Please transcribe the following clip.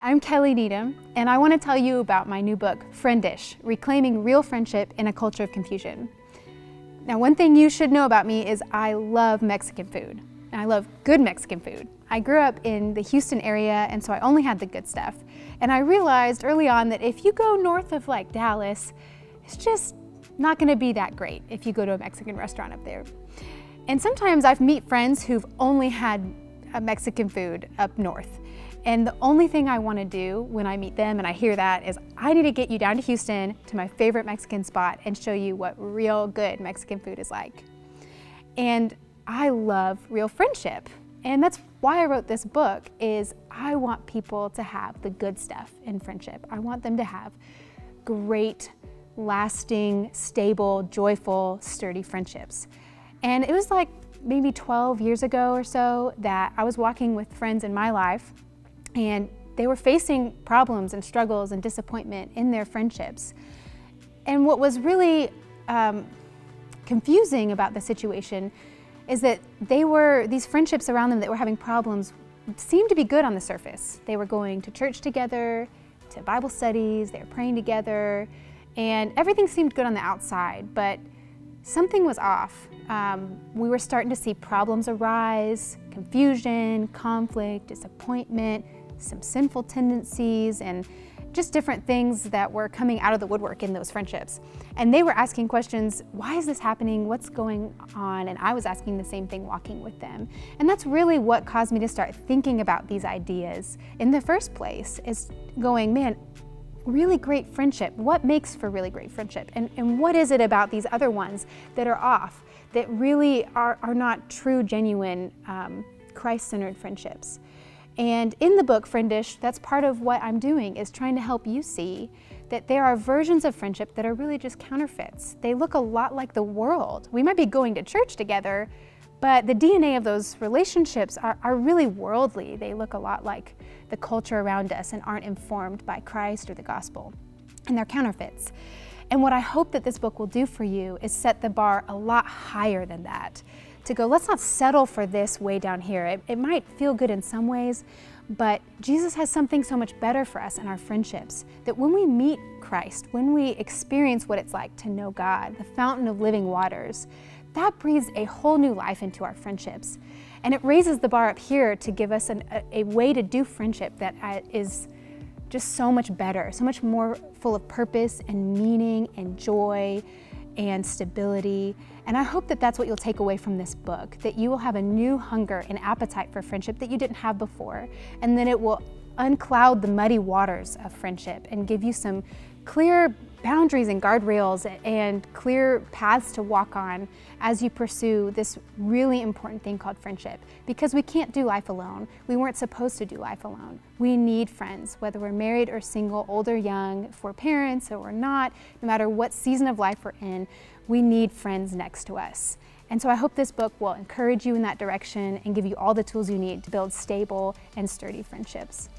I'm Kelly Needham, and I want to tell you about my new book, Friendish, Reclaiming Real Friendship in a Culture of Confusion. Now, one thing you should know about me is I love Mexican food, and I love good Mexican food. I grew up in the Houston area, and so I only had the good stuff. And I realized early on that if you go north of like Dallas, it's just not going to be that great if you go to a Mexican restaurant up there. And sometimes I meet friends who've only had Mexican food up north. And the only thing I want to do when I meet them and I hear that is I need to get you down to Houston to my favorite Mexican spot and show you what real good Mexican food is like. And I love real friendship. And that's why I wrote this book, is I want people to have the good stuff in friendship. I want them to have great, lasting, stable, joyful, sturdy friendships. And it was like maybe 12 years ago or so that I was walking with friends in my life, and they were facing problems and struggles and disappointment in their friendships. And what was really confusing about the situation is that these friendships around them that were having problems seemed to be good on the surface. They were going to church together, to Bible studies, they were praying together, and everything seemed good on the outside, but something was off. We were starting to see problems arise, confusion, conflict, disappointment, some sinful tendencies, and just different things that were coming out of the woodwork in those friendships. And they were asking questions, why is this happening? What's going on? And I was asking the same thing walking with them. And that's really what caused me to start thinking about these ideas in the first place, is going, man, really great friendship. What makes for really great friendship? And what is it about these other ones that are off, that really are not true, genuine, Christ-centered friendships? And in the book, Friendish, that's part of what I'm doing, is trying to help you see that there are versions of friendship that are really just counterfeits. They look a lot like the world. We might be going to church together, but the DNA of those relationships are really worldly. They look a lot like the culture around us and aren't informed by Christ or the gospel. And they're counterfeits. And what I hope that this book will do for you is set the bar a lot higher than that. To go, let's not settle for this way down here. It might feel good in some ways, but Jesus has something so much better for us in our friendships, that when we meet Christ, when we experience what it's like to know God, the fountain of living waters, that breathes a whole new life into our friendships. And it raises the bar up here to give us a way to do friendship that is just so much better, so much more full of purpose and meaning and joy and stability. And I hope that that's what you'll take away from this book, that you will have a new hunger and appetite for friendship that you didn't have before, and then it will uncloud the muddy waters of friendship and give you some clear boundaries and guardrails and clear paths to walk on as you pursue this really important thing called friendship. Because we can't do life alone. We weren't supposed to do life alone. We need friends, whether we're married or single, old or young, if we're parents or we're not, no matter what season of life we're in, we need friends next to us. And so I hope this book will encourage you in that direction and give you all the tools you need to build stable and sturdy friendships.